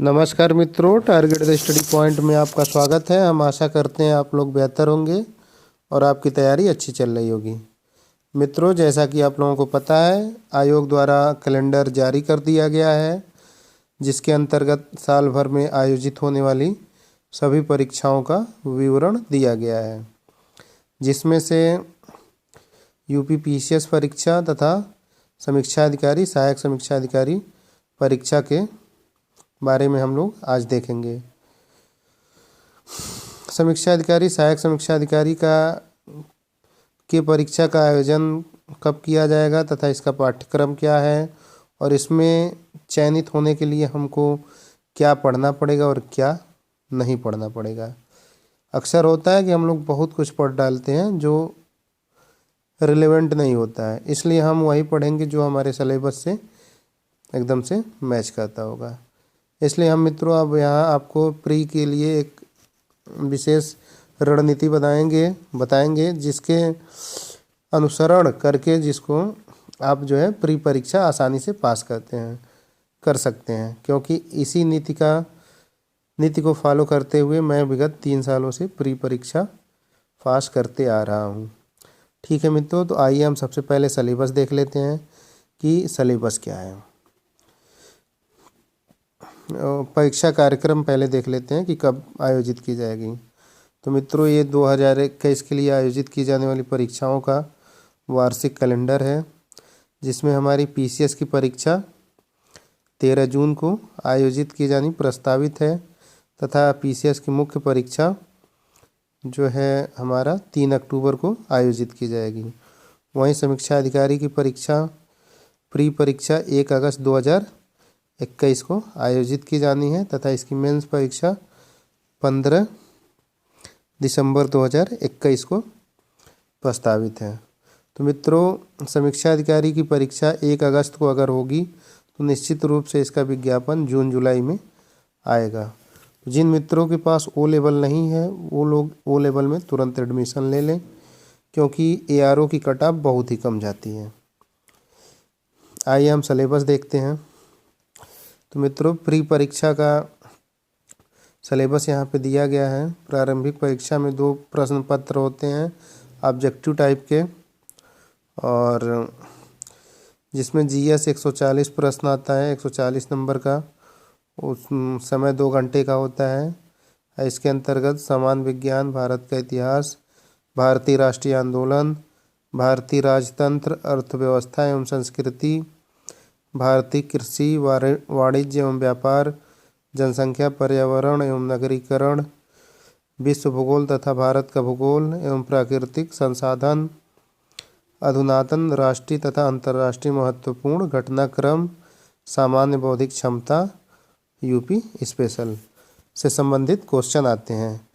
नमस्कार मित्रों, target the study point में आपका स्वागत है। हम आशा करते हैं आप लोग बेहतर होंगे और आपकी तैयारी अच्छी चल रही होगी। मित्रों, जैसा कि आप लोगों को पता है, आयोग द्वारा कैलेंडर जारी कर दिया गया है, जिसके अंतर्गत साल भर में आयोजित होने वाली सभी परीक्षाओं का विवरण दिया गया है, जिसमें से यूपी पीसीएस परीक्षा तथा समीक्षा अधिकारी, सहायक समीक्षा अधिकारी परीक्षा के बारे में हम लोग आज देखेंगे। समीक्षा अधिकारी, सहायक समीक्षा अधिकारी के परीक्षा का आयोजन कब किया जाएगा तथा इसका पाठ्यक्रम क्या है और इसमें चयनित होने के लिए हमको क्या पढ़ना पड़ेगा और क्या नहीं पढ़ना पड़ेगा। अक्सर होता है कि हम लोग बहुत कुछ पढ़ डालते हैं जो रिलेवेंट नहीं होता है, इसलिए हम वही पढ़ेंगे जो हमारे सिलेबस से एकदम से मैच करता होगा। इसलिए हम मित्रों अब यहाँ आपको प्री के लिए एक विशेष रणनीति बताएंगे जिसके अनुसरण करके जिसको आप जो है प्री परीक्षा आसानी से पास कर सकते हैं, क्योंकि इसी नीति को फॉलो करते हुए मैं विगत 3 सालों से प्री परीक्षा पास करते आ रहा हूँ। ठीक है मित्रों, तो आइए हम सबसे पहले सिलेबस देख लेते हैं कि सिलेबस क्या है। परीक्षा कार्यक्रम पहले देख लेते हैं कि कब आयोजित की जाएगी। तो मित्रों, ये 2021 के लिए आयोजित की जाने वाली परीक्षाओं का वार्षिक कैलेंडर है, जिसमें हमारी पीसीएस की परीक्षा 13 जून को आयोजित की जानी प्रस्तावित है तथा पीसीएस की मुख्य परीक्षा जो है हमारा 3 अक्टूबर को आयोजित की जाएगी। वहीं समीक्षा अधिकारी की परीक्षा प्री परीक्षा 1 अगस्त 2021 को आयोजित की जानी है तथा इसकी मेंस परीक्षा 15 दिसंबर 2021 को प्रस्तावित है। तो मित्रों, समीक्षा अधिकारी की परीक्षा 1 अगस्त को अगर होगी तो निश्चित रूप से इसका विज्ञापन जून जुलाई में आएगा। जिन मित्रों के पास ओ लेवल नहीं है वो लोग ओ लेवल में तुरंत एडमिशन ले लें, क्योंकि एआरओ की कट ऑफ बहुत ही कम जाती है। आइए हम सिलेबस देखते हैं। तो मित्रों, प्री परीक्षा का सिलेबस यहाँ पे दिया गया है। प्रारंभिक परीक्षा में 2 प्रश्न पत्र होते हैं ऑब्जेक्टिव टाइप के, और जिसमें जीएस 140 प्रश्न आता है 140 नंबर का। उस समय 2 घंटे का होता है। इसके अंतर्गत सामान्य विज्ञान, भारत का इतिहास, भारतीय राष्ट्रीय आंदोलन, भारतीय राजतंत्र, अर्थव्यवस्था एवं संस्कृति, भारतीय कृषि, वाणिज्य एवं व्यापार, जनसंख्या, पर्यावरण एवं नगरीकरण, विश्व भूगोल तथा भारत का भूगोल एवं प्राकृतिक संसाधन, अधुनातन राष्ट्रीय तथा अंतर्राष्ट्रीय महत्वपूर्ण घटनाक्रम, सामान्य बौद्धिक क्षमता, यूपी स्पेशल से संबंधित क्वेश्चन आते हैं।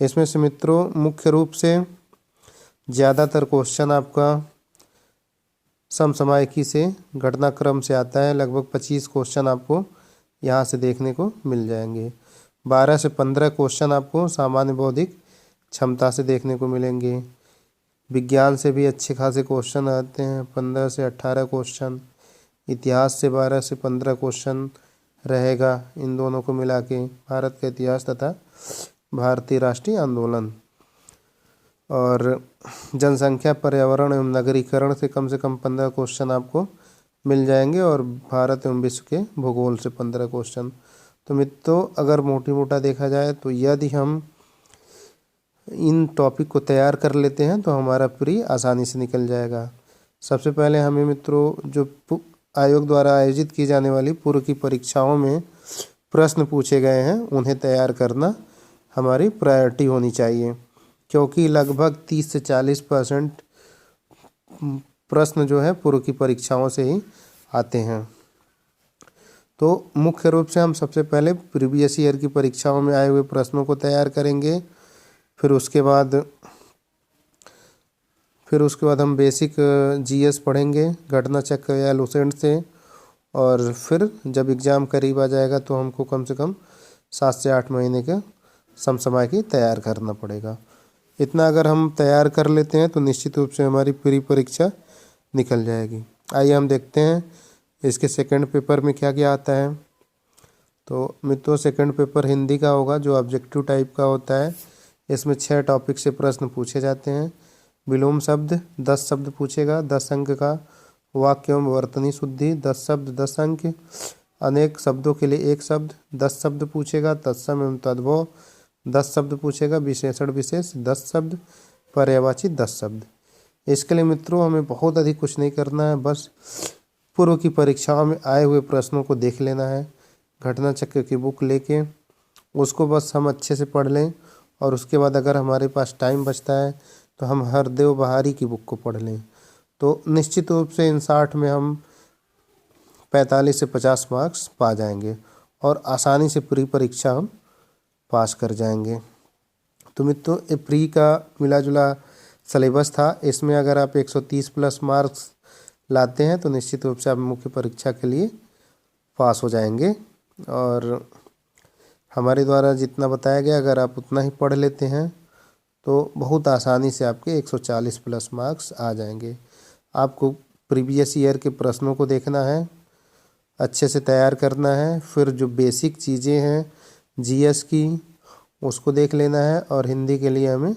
इसमें से मित्रों मुख्य रूप से ज़्यादातर क्वेश्चन आपका समसामयिकी से, घटनाक्रम से आता है। लगभग 25 क्वेश्चन आपको यहाँ से देखने को मिल जाएंगे। 12 से 15 क्वेश्चन आपको सामान्य बौद्धिक क्षमता से देखने को मिलेंगे। विज्ञान से भी अच्छे खासे क्वेश्चन आते हैं, 15 से 18 क्वेश्चन। इतिहास से 12 से 15 क्वेश्चन रहेगा। इन दोनों को मिला के भारत का इतिहास तथा भारतीय राष्ट्रीय आंदोलन। और जनसंख्या, पर्यावरण एवं नगरीकरण से कम 15 क्वेश्चन आपको मिल जाएंगे, और भारत एवं विश्व के भूगोल से 15 क्वेश्चन। तो मित्रों, अगर मोटा देखा जाए तो यदि हम इन टॉपिक को तैयार कर लेते हैं तो हमारा प्री आसानी से निकल जाएगा। सबसे पहले हमें मित्रों जो आयोग द्वारा आयोजित की जाने वाली पूर्व की परीक्षाओं में प्रश्न पूछे गए हैं उन्हें तैयार करना हमारी प्रायोरिटी होनी चाहिए, क्योंकि लगभग 30 से 40% प्रश्न जो है पूर्व की परीक्षाओं से ही आते हैं। तो मुख्य रूप से हम सबसे पहले प्रीवियस ईयर की परीक्षाओं में आए हुए प्रश्नों को तैयार करेंगे। फिर उसके बाद हम बेसिक जीएस पढ़ेंगे घटना चक्र या लुसेंट से, और फिर जब एग्ज़ाम करीब आ जाएगा तो हमको कम से कम 7 से 8 महीने का समसामयिकी तैयार करना पड़ेगा। इतना अगर हम तैयार कर लेते हैं तो निश्चित रूप से हमारी प्री परीक्षा निकल जाएगी। आइए हम देखते हैं इसके सेकंड पेपर में क्या क्या आता है। तो मित्रों सेकंड पेपर हिंदी का होगा जो ऑब्जेक्टिव टाइप का होता है। इसमें 6 टॉपिक से प्रश्न पूछे जाते हैं। विलोम शब्द 10 शब्द पूछेगा, 10 अंक का। वाक्य एवं वर्तनी शुद्धि 10 शब्द 10 अंक। अनेक शब्दों के लिए 1 शब्द 10 शब्द पूछेगा। तत्सम एवं तद्भव 10 शब्द पूछेगा। विशेषण विशेष 10 शब्द। पर्यायवाची 10 शब्द। इसके लिए मित्रों हमें बहुत अधिक कुछ नहीं करना है, बस पूर्व की परीक्षाओं में आए हुए प्रश्नों को देख लेना है। घटना चक्र की बुक लेके उसको बस हम अच्छे से पढ़ लें, और उसके बाद अगर हमारे पास टाइम बचता है तो हम हरदेव बहारी की बुक को पढ़ लें। तो निश्चित रूप से इन 60 में हम 45 से 50 मार्क्स पा जाएंगे और आसानी से प्री परीक्षा हम पास कर जाएंगे। तो मित्रों ये प्री का मिला जुला सिलेबस था। इसमें अगर आप 130 प्लस मार्क्स लाते हैं तो निश्चित रूप से आप मुख्य परीक्षा के लिए पास हो जाएंगे। और हमारे द्वारा जितना बताया गया अगर आप उतना ही पढ़ लेते हैं तो बहुत आसानी से आपके 140 प्लस मार्क्स आ जाएंगे। आपको प्रीवियस ईयर के प्रश्नों को देखना है, अच्छे से तैयार करना है। फिर जो बेसिक चीज़ें हैं जीएस की उसको देख लेना है, और हिंदी के लिए हमें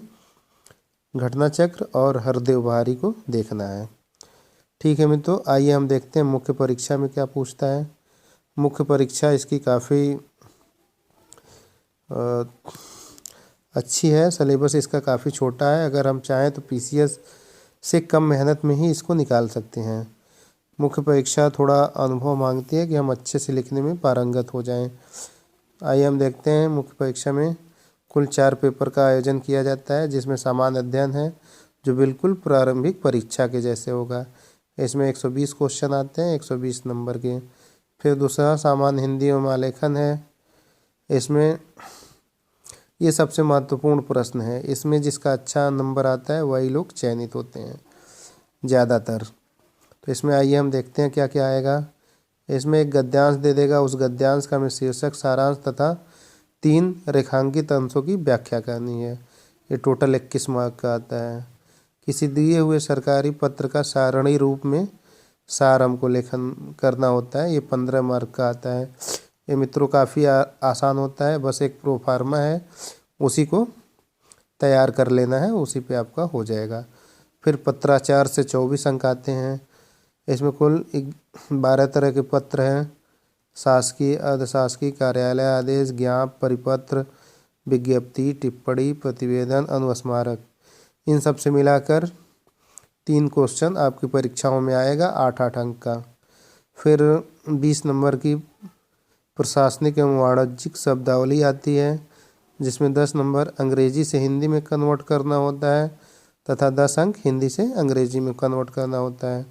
घटना चक्र और हरदेव बहारी को देखना है। ठीक है मित्रों, आइए हम देखते हैं मुख्य परीक्षा में क्या पूछता है। मुख्य परीक्षा इसकी काफ़ी अच्छी है। सिलेबस इसका काफ़ी छोटा है। अगर हम चाहें तो पीसीएस से कम मेहनत में ही इसको निकाल सकते हैं। मुख्य परीक्षा थोड़ा अनुभव मांगती है कि हम अच्छे से लिखने में पारंगत हो जाएं। आइए हम देखते हैं मुख्य परीक्षा में कुल 4 पेपर का आयोजन किया जाता है, जिसमें सामान्य अध्ययन है जो बिल्कुल प्रारंभिक परीक्षा के जैसे होगा। इसमें 120 क्वेश्चन आते हैं 120 नंबर के। फिर दूसरा सामान्य हिंदी एवं आलेखन है। इसमें ये सबसे महत्वपूर्ण प्रश्न है। इसमें जिसका अच्छा नंबर आता है वही लोग चयनित होते हैं ज़्यादातर। तो इसमें आइए हम देखते हैं क्या क्या आएगा। इसमें एक गद्यांश दे देगा, उस गद्यांश का हमें शीर्षक, सारांश तथा 3 रेखांकित अंशों की व्याख्या करनी है। ये टोटल 21 मार्क का आता है। किसी दिए हुए सरकारी पत्र का सारणी रूप में सार हमको लेखन करना होता है, ये 15 मार्क का आता है। ये मित्रों काफ़ी आसान होता है, बस एक प्रोफार्मा है उसी को तैयार कर लेना है, उसी पे आपका हो जाएगा। फिर पत्राचार से 24 अंक आते हैं। इसमें कुल 12 तरह के पत्र हैं। शासकीय, अर्धशासकीय, कार्यालय आदेश, ज्ञापन, परिपत्र, विज्ञप्ति, टिप्पणी, प्रतिवेदन, अनुस्मारक, इन सब से मिलाकर 3 क्वेश्चन आपकी परीक्षाओं में आएगा 8-8 अंक का। फिर 20 नंबर की प्रशासनिक एवं वाणिज्यिक शब्दावली आती है, जिसमें 10 नंबर अंग्रेजी से हिंदी में कन्वर्ट करना होता है तथा 10 अंक हिंदी से अंग्रेजी में कन्वर्ट करना होता है।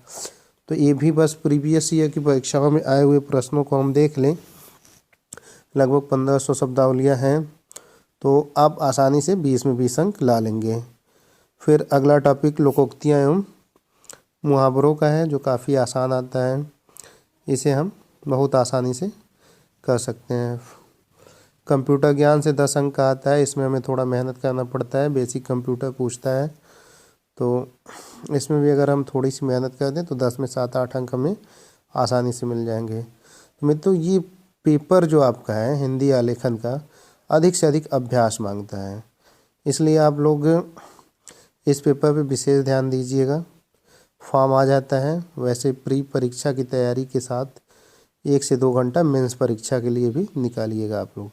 तो ये भी बस प्रीवियस ईयर की परीक्षाओं में आए हुए प्रश्नों को हम देख लें। लगभग 1500 शब्दावलियाँ हैं, तो आप आसानी से 20 में 20 अंक ला लेंगे। फिर अगला टॉपिक लोकोक्तियाँ एवं मुहावरों का है, जो काफ़ी आसान आता है। इसे हम बहुत आसानी से कर सकते हैं। कंप्यूटर ज्ञान से 10 अंक का आता है। इसमें हमें थोड़ा मेहनत करना पड़ता है, बेसिक कंप्यूटर पूछता है। तो इसमें भी अगर हम थोड़ी सी मेहनत कर दें तो 10 में 7-8 अंक हमें आसानी से मिल जाएंगे। तो मित्रों ये पेपर जो आपका है हिंदी आलेखन का अधिक से अधिक अभ्यास मांगता है, इसलिए आप लोग इस पेपर पे विशेष ध्यान दीजिएगा। फॉर्म आ जाता है। वैसे प्री परीक्षा की तैयारी के साथ 1 से 2 घंटा मेंस परीक्षा के लिए भी निकालिएगा आप लोग।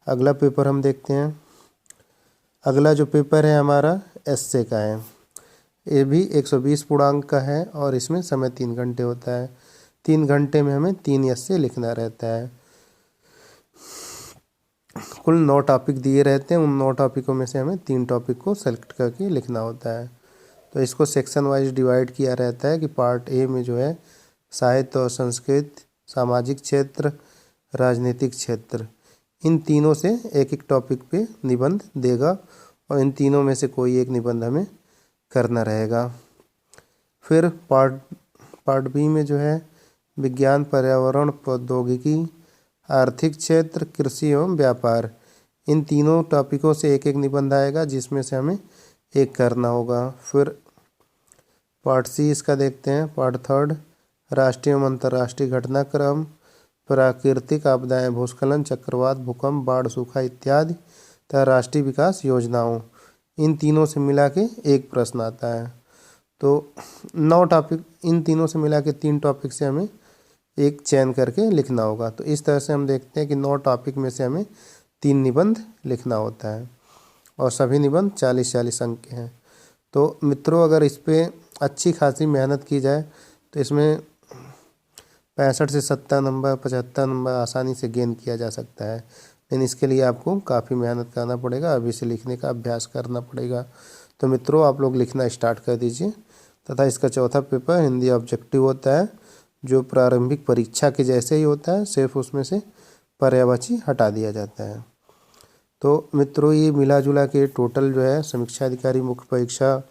अगला पेपर हम देखते हैं। अगला जो पेपर है हमारा एस्से का है। ये भी 120 पूर्णांक का है और इसमें समय 3 घंटे होता है। 3 घंटे में हमें 3 एस्से लिखना रहता है। कुल 9 टॉपिक दिए रहते हैं। उन 9 टॉपिकों में से हमें 3 टॉपिक को सेलेक्ट करके लिखना होता है। तो इसको सेक्शन वाइज डिवाइड किया रहता है कि पार्ट ए में जो है साहित्य और संस्कृत, सामाजिक क्षेत्र, राजनीतिक क्षेत्र, इन तीनों से एक एक टॉपिक पे निबंध देगा और इन तीनों में से कोई एक निबंध हमें करना रहेगा। फिर पार्ट बी में जो है विज्ञान, पर्यावरण, प्रौद्योगिकी, आर्थिक क्षेत्र, कृषि एवं व्यापार, इन तीनों टॉपिकों से एक एक निबंध आएगा, जिसमें से हमें एक करना होगा। फिर पार्ट सी इसका देखते हैं। पार्ट थर्ड राष्ट्रीय एवं अंतर्राष्ट्रीय घटनाक्रम, प्राकृतिक आपदाएं, भूस्खलन, चक्रवात, भूकंप, बाढ़, सूखा इत्यादि तथा राष्ट्रीय विकास योजनाओं, इन तीनों से मिला के एक प्रश्न आता है। तो 9 टॉपिक, इन तीनों से मिला के 3 टॉपिक से हमें एक चयन करके लिखना होगा। तो इस तरह से हम देखते हैं कि 9 टॉपिक में से हमें 3 निबंध लिखना होता है और सभी निबंध 40-40 अंक के हैं। तो मित्रों, अगर इस पर अच्छी खासी मेहनत की जाए तो इसमें 65 से 70 नंबर, 75 नंबर आसानी से गेन किया जा सकता है। लेकिन इसके लिए आपको काफ़ी मेहनत करना पड़ेगा, अभी से लिखने का अभ्यास करना पड़ेगा। तो मित्रों, आप लोग लिखना स्टार्ट कर दीजिए। तथा इसका चौथा पेपर हिंदी ऑब्जेक्टिव होता है, जो प्रारंभिक परीक्षा के जैसे ही होता है, सिर्फ उसमें से पर्यायवाची हटा दिया जाता है। तो मित्रों, ये मिला जुला के टोटल जो है समीक्षा अधिकारी मुख्य परीक्षा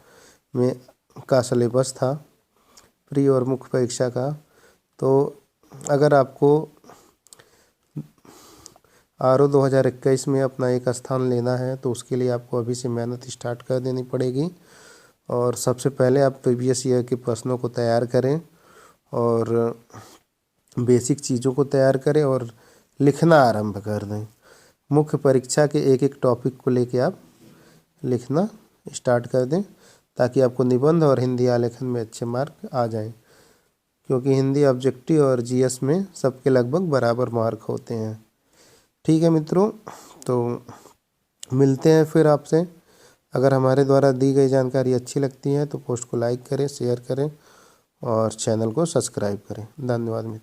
में का सिलेबस था, प्री और मुख्य परीक्षा का। तो अगर आपको आरओ 2021 में अपना एक स्थान लेना है तो उसके लिए आपको अभी से मेहनत स्टार्ट कर देनी पड़ेगी। और सबसे पहले आप प्रीवियस ईयर के प्रश्नों को तैयार करें और बेसिक चीज़ों को तैयार करें और लिखना आरंभ कर दें। मुख्य परीक्षा के एक एक टॉपिक को लेके आप लिखना स्टार्ट कर दें, ताकि आपको निबंध और हिंदी आलेखन में अच्छे मार्क आ जाएं। क्योंकि हिंदी ऑब्जेक्टिव और जीएस में सबके लगभग बराबर मार्क होते हैं। ठीक है मित्रों, तो मिलते हैं फिर आपसे। अगर हमारे द्वारा दी गई जानकारी अच्छी लगती है तो पोस्ट को लाइक करें, शेयर करें और चैनल को सब्सक्राइब करें। धन्यवाद मित्रों।